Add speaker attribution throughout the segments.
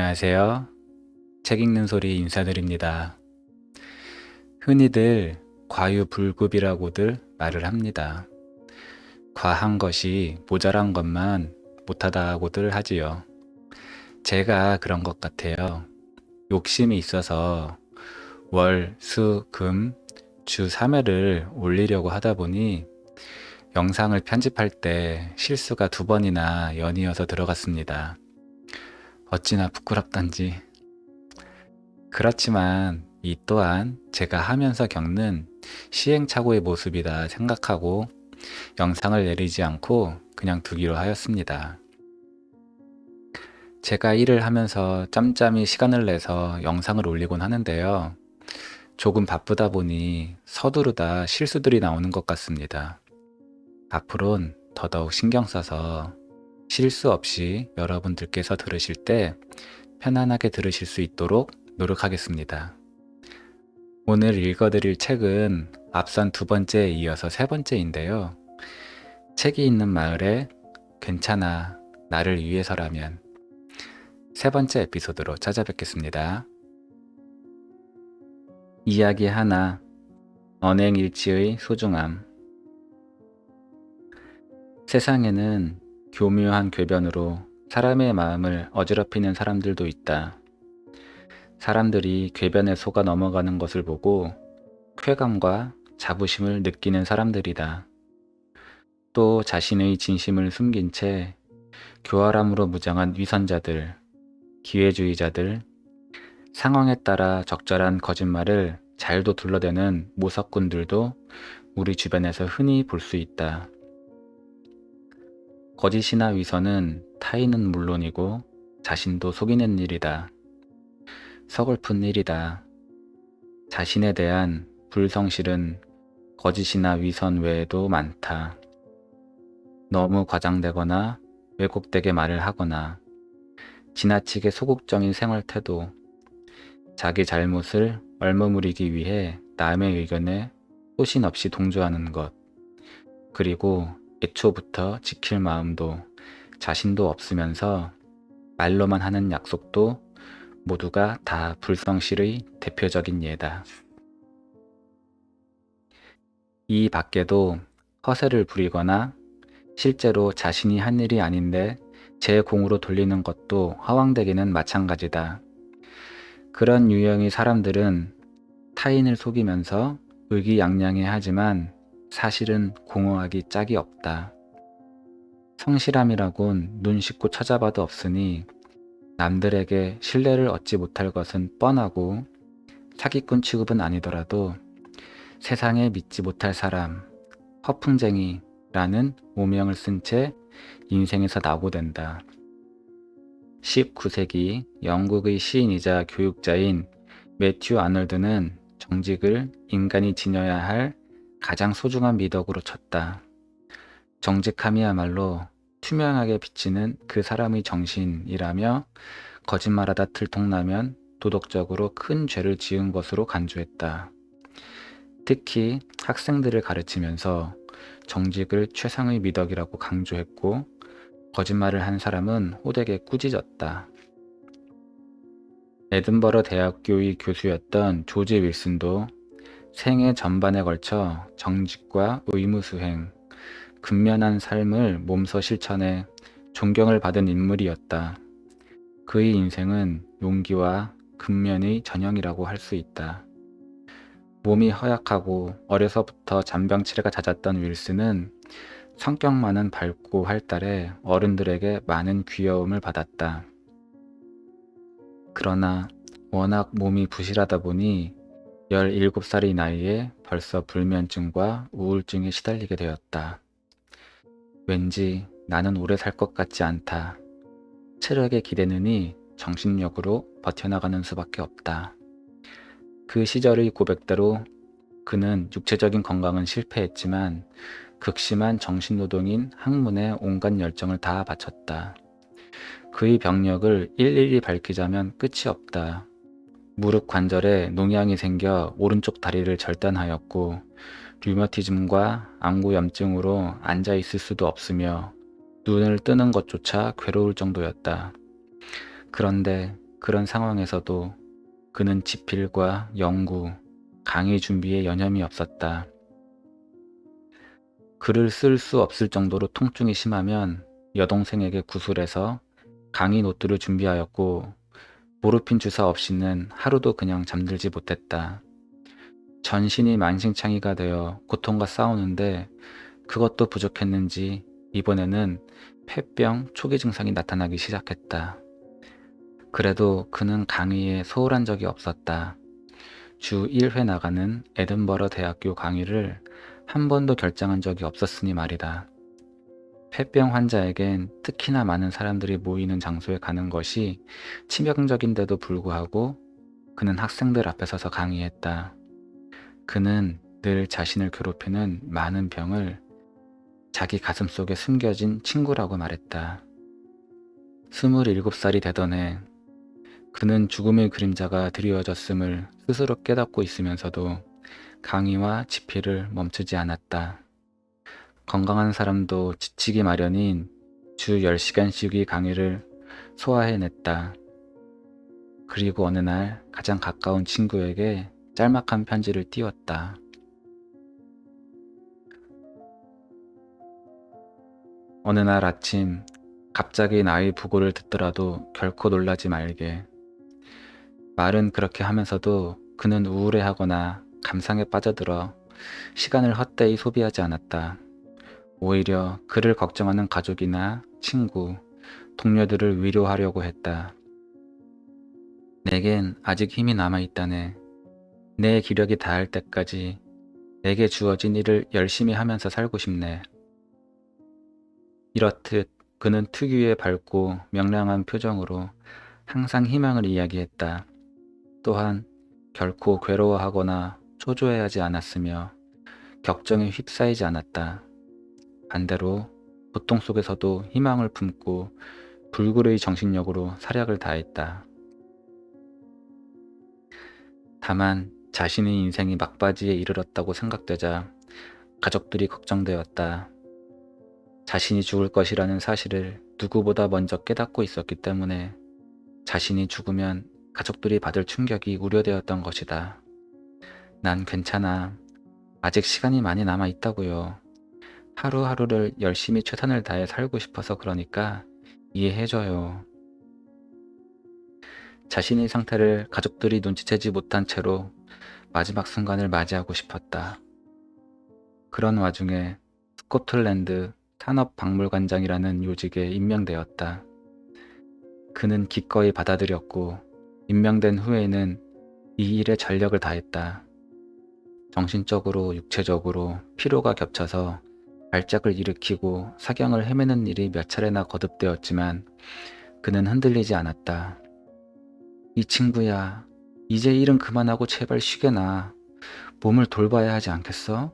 Speaker 1: 안녕하세요. 책 읽는 소리 인사드립니다. 흔히들 과유불급이라고들 말을 합니다. 과한 것이 모자란 것만 못하다고들 하지요. 제가 그런 것 같아요. 욕심이 있어서 월, 수, 금, 주 3회를 올리려고 하다 보니 영상을 편집할 때 실수가 2번이나 연이어서 들어갔습니다. 어찌나 부끄럽단지. 그렇지만 이 또한 제가 하면서 겪는 시행착오의 모습이다 생각하고 영상을 내리지 않고 그냥 두기로 하였습니다. 제가 일을 하면서 짬짬이 시간을 내서 영상을 올리곤 하는데요. 조금 바쁘다 보니 서두르다 실수들이 나오는 것 같습니다. 앞으론 더더욱 신경 써서 실수 없이 여러분들께서 들으실 때 편안하게 들으실 수 있도록 노력하겠습니다. 오늘 읽어드릴 책은 앞선 2번째에 이어서 3번째인데요. 책이 있는 마을에 괜찮아 나를 위해서라면 3번째 에피소드로 찾아뵙겠습니다. 이야기 하나, 언행일치의 소중함. 세상에는 교묘한 궤변으로 사람의 마음을 어지럽히는 사람들도 있다. 사람들이 궤변에 속아 넘어가는 것을 보고 쾌감과 자부심을 느끼는 사람들이다. 또 자신의 진심을 숨긴 채 교활함으로 무장한 위선자들, 기회주의자들, 상황에 따라 적절한 거짓말을 잘도 둘러대는 모석꾼들도 우리 주변에서 흔히 볼 수 있다. 거짓이나 위선은 타인은 물론이고 자신도 속이는 일이다. 서글픈 일이다. 자신에 대한 불성실은 거짓이나 위선 외에도 많다. 너무 과장되거나 왜곡되게 말을 하거나 지나치게 소극적인 생활 태도, 자기 잘못을 얼머무리기 위해 남의 의견에 소신 없이 동조하는 것, 그리고 애초부터 지킬 마음도 자신도 없으면서 말로만 하는 약속도 모두가 다 불성실의 대표적인 예다. 이 밖에도 허세를 부리거나 실제로 자신이 한 일이 아닌데 제 공으로 돌리는 것도 허황되기는 마찬가지다. 그런 유형의 사람들은 타인을 속이면서 의기양양해하지만 사실은 공허하기 짝이 없다. 성실함이라곤 눈 씻고 찾아봐도 없으니 남들에게 신뢰를 얻지 못할 것은 뻔하고 사기꾼 취급은 아니더라도 세상에 믿지 못할 사람, 허풍쟁이라는 오명을 쓴 채 인생에서 낙오된다. 19세기 영국의 시인이자 교육자인 매튜 아놀드는 정직을 인간이 지녀야 할 가장 소중한 미덕으로 쳤다. 정직함이야말로 투명하게 비치는 그 사람의 정신이라며 거짓말하다 들통나면 도덕적으로 큰 죄를 지은 것으로 간주했다. 특히 학생들을 가르치면서 정직을 최상의 미덕이라고 강조했고 거짓말을 한 사람은 호되게 꾸짖었다. 에든버러 대학교의 교수였던 조지 윌슨도 생애 전반에 걸쳐 정직과 의무 수행, 근면한 삶을 몸소 실천해 존경을 받은 인물이었다. 그의 인생은 용기와 근면의 전형이라고 할 수 있다. 몸이 허약하고 어려서부터 잔병치레가 잦았던 윌슨은 성격만은 밝고 활달해 어른들에게 많은 귀여움을 받았다. 그러나 워낙 몸이 부실하다 보니 17살의 나이에 벌써 불면증과 우울증에 시달리게 되었다. 왠지 나는 오래 살 것 같지 않다. 체력에 기대느니 정신력으로 버텨나가는 수밖에 없다. 그 시절의 고백대로 그는 육체적인 건강은 실패했지만 극심한 정신노동인 학문에 온갖 열정을 다 바쳤다. 그의 병력을 일일이 밝히자면 끝이 없다. 무릎 관절에 농양이 생겨 오른쪽 다리를 절단하였고 류머티즘과 안구염증으로 앉아 있을 수도 없으며 눈을 뜨는 것조차 괴로울 정도였다. 그런데 그런 상황에서도 그는 집필과 연구, 강의 준비에 여념이 없었다. 글을 쓸 수 없을 정도로 통증이 심하면 여동생에게 구술해서 강의 노트를 준비하였고 모르핀 주사 없이는 하루도 그냥 잠들지 못했다. 전신이 만신창이가 되어 고통과 싸우는데 그것도 부족했는지 이번에는 폐병 초기 증상이 나타나기 시작했다. 그래도 그는 강의에 소홀한 적이 없었다. 주 1회 나가는 에든버러 대학교 강의를 한 번도 결장한 적이 없었으니 말이다. 폐병 환자에겐 특히나 많은 사람들이 모이는 장소에 가는 것이 치명적인데도 불구하고 그는 학생들 앞에 서서 강의했다. 그는 늘 자신을 괴롭히는 많은 병을 자기 가슴속에 숨겨진 친구라고 말했다. 27살이 되던 해 그는 죽음의 그림자가 드리워졌음을 스스로 깨닫고 있으면서도 강의와 집필을 멈추지 않았다. 건강한 사람도 지치기 마련인 주 10시간씩의 강의를 소화해냈다. 그리고 어느 날 가장 가까운 친구에게 짤막한 편지를 띄웠다. 어느 날 아침 갑자기 나의 부고를 듣더라도 결코 놀라지 말게. 말은 그렇게 하면서도 그는 우울해하거나 감상에 빠져들어 시간을 헛되이 소비하지 않았다. 오히려 그를 걱정하는 가족이나 친구, 동료들을 위로하려고 했다. 내겐 아직 힘이 남아있다네. 내 기력이 닿을 때까지 내게 주어진 일을 열심히 하면서 살고 싶네. 이렇듯 그는 특유의 밝고 명랑한 표정으로 항상 희망을 이야기했다. 또한 결코 괴로워하거나 초조해하지 않았으며 격정에 휩싸이지 않았다. 반대로 고통 속에서도 희망을 품고 불굴의 정신력으로 사력을 다했다. 다만 자신의 인생이 막바지에 이르렀다고 생각되자 가족들이 걱정되었다. 자신이 죽을 것이라는 사실을 누구보다 먼저 깨닫고 있었기 때문에 자신이 죽으면 가족들이 받을 충격이 우려되었던 것이다. 난 괜찮아. 아직 시간이 많이 남아 있다고요. 하루하루를 열심히 최선을 다해 살고 싶어서 그러니까 이해해줘요. 자신의 상태를 가족들이 눈치채지 못한 채로 마지막 순간을 맞이하고 싶었다. 그런 와중에 스코틀랜드 산업박물관장이라는 요직에 임명되었다. 그는 기꺼이 받아들였고 임명된 후에는 이 일에 전력을 다했다. 정신적으로 육체적으로 피로가 겹쳐서 발작을 일으키고 사경을 헤매는 일이 몇 차례나 거듭되었지만 그는 흔들리지 않았다. 이 친구야, 이제 일은 그만하고 제발 쉬게 놔. 몸을 돌봐야 하지 않겠어?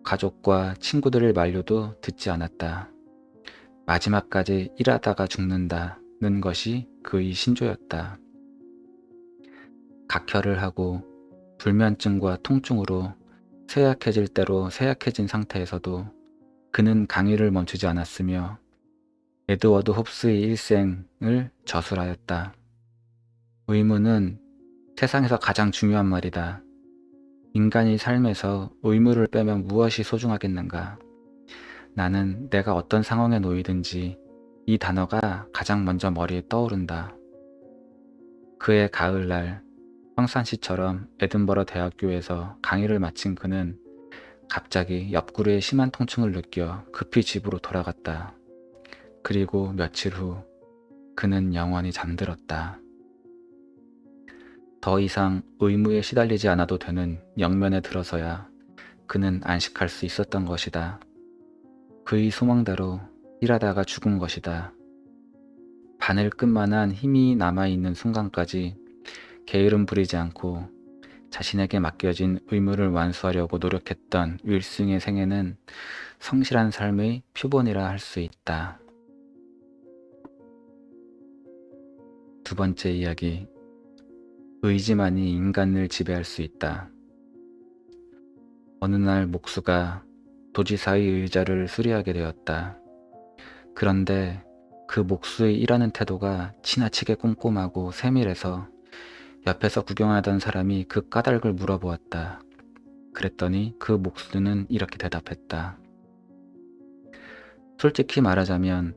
Speaker 1: 가족과 친구들의 만류도 듣지 않았다. 마지막까지 일하다가 죽는다는 것이 그의 신조였다. 각혈을 하고 불면증과 통증으로 쇠약해질 대로 쇠약해진 상태에서도 그는 강의를 멈추지 않았으며 에드워드 홉스의 일생을 저술하였다. 의무는 세상에서 가장 중요한 말이다. 인간이 삶에서 의무를 빼면 무엇이 소중하겠는가? 나는 내가 어떤 상황에 놓이든지 이 단어가 가장 먼저 머리에 떠오른다. 그해 가을날 평상시처럼 에든버러 대학교에서 강의를 마친 그는 갑자기 옆구리에 심한 통증을 느껴 급히 집으로 돌아갔다. 그리고 며칠 후 그는 영원히 잠들었다. 더 이상 의무에 시달리지 않아도 되는 영면에 들어서야 그는 안식할 수 있었던 것이다. 그의 소망대로 일하다가 죽은 것이다. 바늘 끝만한 힘이 남아있는 순간까지 게으름 부리지 않고 자신에게 맡겨진 의무를 완수하려고 노력했던 윌슨의 생애는 성실한 삶의 표본이라 할 수 있다. 두 번째 이야기, 의지만이 인간을 지배할 수 있다. 어느 날 목수가 도지사의 의자를 수리하게 되었다. 그런데 그 목수의 일하는 태도가 지나치게 꼼꼼하고 세밀해서 옆에서 구경하던 사람이 그 까닭을 물어보았다. 그랬더니 그 목수는 이렇게 대답했다. 솔직히 말하자면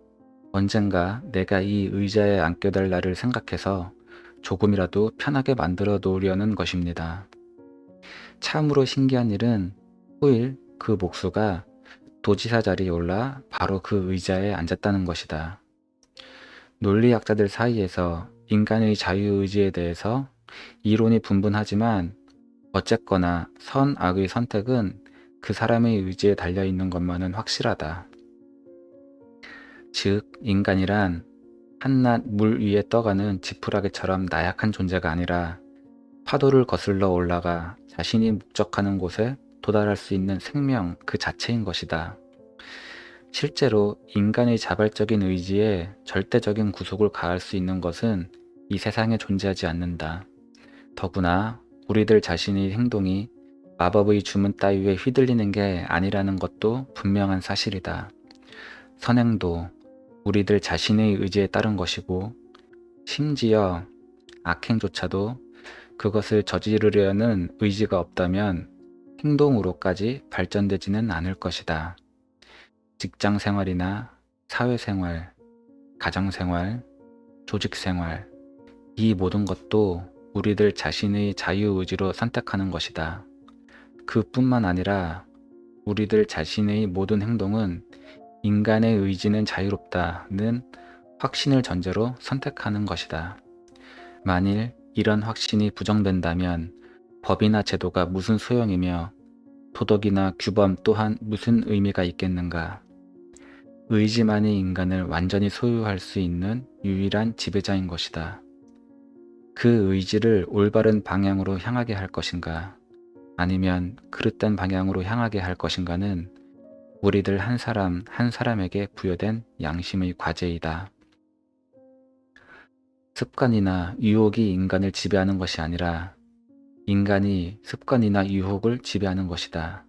Speaker 1: 언젠가 내가 이 의자에 앉게 될 날을 생각해서 조금이라도 편하게 만들어 놓으려는 것입니다. 참으로 신기한 일은 후일 그 목수가 도지사 자리에 올라 바로 그 의자에 앉았다는 것이다. 논리학자들 사이에서 인간의 자유의지에 대해서 이론이 분분하지만 어쨌거나 선, 악의 선택은 그 사람의 의지에 달려있는 것만은 확실하다. 즉, 인간이란 한낱 물 위에 떠가는 지푸라기처럼 나약한 존재가 아니라 파도를 거슬러 올라가 자신이 목적하는 곳에 도달할 수 있는 생명 그 자체인 것이다. 실제로 인간의 자발적인 의지에 절대적인 구속을 가할 수 있는 것은 이 세상에 존재하지 않는다. 더구나 우리들 자신의 행동이 마법의 주문 따위에 휘둘리는 게 아니라는 것도 분명한 사실이다. 선행도 우리들 자신의 의지에 따른 것이고 심지어 악행조차도 그것을 저지르려는 의지가 없다면 행동으로까지 발전되지는 않을 것이다. 직장 생활이나 사회생활, 가정생활, 조직생활, 이 모든 것도 우리들 자신의 자유의지로 선택하는 것이다. 그뿐만 아니라 우리들 자신의 모든 행동은 인간의 의지는 자유롭다는 확신을 전제로 선택하는 것이다. 만일 이런 확신이 부정된다면 법이나 제도가 무슨 소용이며 도덕이나 규범 또한 무슨 의미가 있겠는가? 의지만이 인간을 완전히 소유할 수 있는 유일한 지배자인 것이다. 그 의지를 올바른 방향으로 향하게 할 것인가, 아니면 그릇된 방향으로 향하게 할 것인가는 우리들 한 사람 한 사람에게 부여된 양심의 과제이다. 습관이나 유혹이 인간을 지배하는 것이 아니라 인간이 습관이나 유혹을 지배하는 것이다.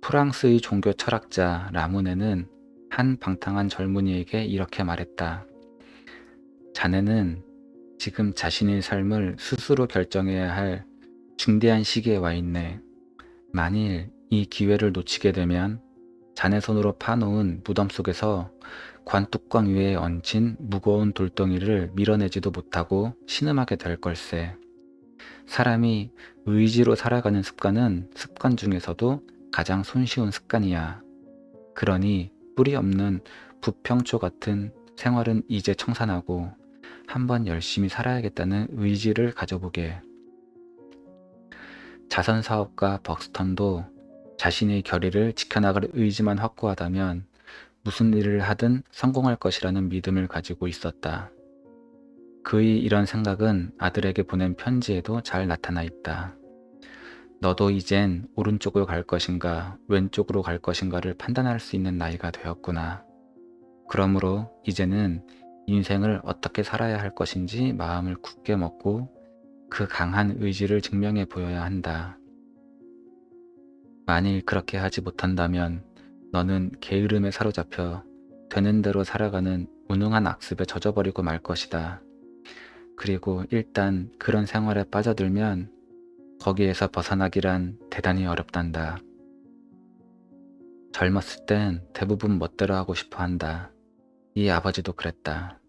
Speaker 1: 프랑스의 종교 철학자 라무네는 한 방탕한 젊은이에게 이렇게 말했다. 자네는 지금 자신의 삶을 스스로 결정해야 할 중대한 시기에 와 있네. 만일 이 기회를 놓치게 되면 자네 손으로 파놓은 무덤 속에서 관뚜껑 위에 얹힌 무거운 돌덩이를 밀어내지도 못하고 신음하게 될 걸세. 사람이 의지로 살아가는 습관은 습관 중에서도 가장 손쉬운 습관이야. 그러니 뿌리 없는 부평초 같은 생활은 이제 청산하고 한번 열심히 살아야겠다는 의지를 가져보게. 자선사업가 벅스턴도 자신의 결의를 지켜나갈 의지만 확고하다면 무슨 일을 하든 성공할 것이라는 믿음을 가지고 있었다. 그의 이런 생각은 아들에게 보낸 편지에도 잘 나타나 있다. 너도 이젠 오른쪽으로 갈 것인가 왼쪽으로 갈 것인가를 판단할 수 있는 나이가 되었구나. 그러므로 이제는 인생을 어떻게 살아야 할 것인지 마음을 굳게 먹고 그 강한 의지를 증명해 보여야 한다. 만일 그렇게 하지 못한다면 너는 게으름에 사로잡혀 되는 대로 살아가는 무능한 악습에 젖어버리고 말 것이다. 그리고 일단 그런 생활에 빠져들면 거기에서 벗어나기란 대단히 어렵단다. 젊었을 땐 대부분 멋대로 하고 싶어 한다. 이 아버지도 그랬다.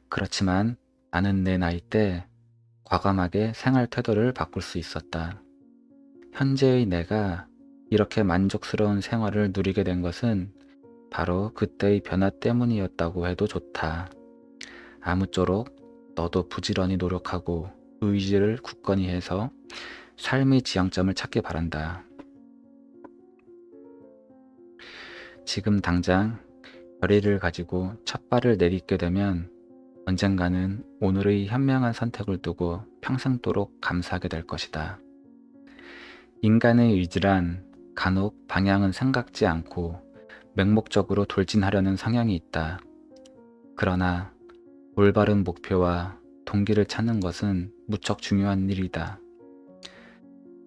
Speaker 1: 그렇지만 나는 내 나이 때 과감하게 생활 태도를 바꿀 수 있었다. 현재의 내가 이렇게 만족스러운 생활을 누리게 된 것은 바로 그때의 변화 때문이었다고 해도 좋다. 아무쪼록 너도 부지런히 노력하고 의지를 굳건히 해서 삶의 지향점을 찾기 바란다. 지금 당장 결의를 가지고 첫 발을 내딛게 되면 언젠가는 오늘의 현명한 선택을 두고 평생도록 감사하게 될 것이다. 인간의 의지란 간혹 방향은 생각지 않고 맹목적으로 돌진하려는 성향이 있다. 그러나 올바른 목표와 동기를 찾는 것은 무척 중요한 일이다.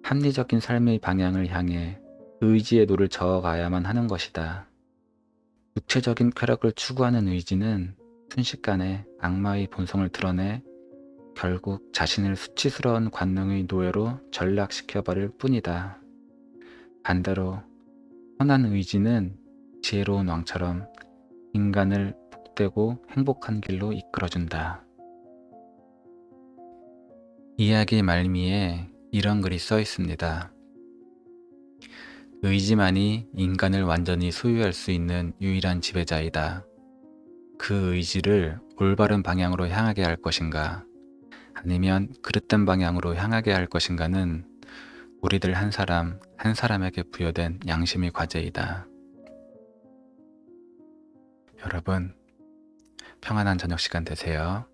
Speaker 1: 합리적인 삶의 방향을 향해 의지의 노를 저어가야만 하는 것이다. 구체적인 쾌락을 추구하는 의지는 순식간에 악마의 본성을 드러내 결국 자신을 수치스러운 관능의 노예로 전락시켜버릴 뿐이다. 반대로 선한 의지는 지혜로운 왕처럼 인간을 복되고 행복한 길로 이끌어준다. 이야기 말미에 이런 글이 써 있습니다. 의지만이 인간을 완전히 소유할 수 있는 유일한 지배자이다. 그 의지를 올바른 방향으로 향하게 할 것인가, 아니면 그릇된 방향으로 향하게 할 것인가는 우리들 한 사람 한 사람에게 부여된 양심의 과제이다. 여러분, 평안한 저녁 시간 되세요.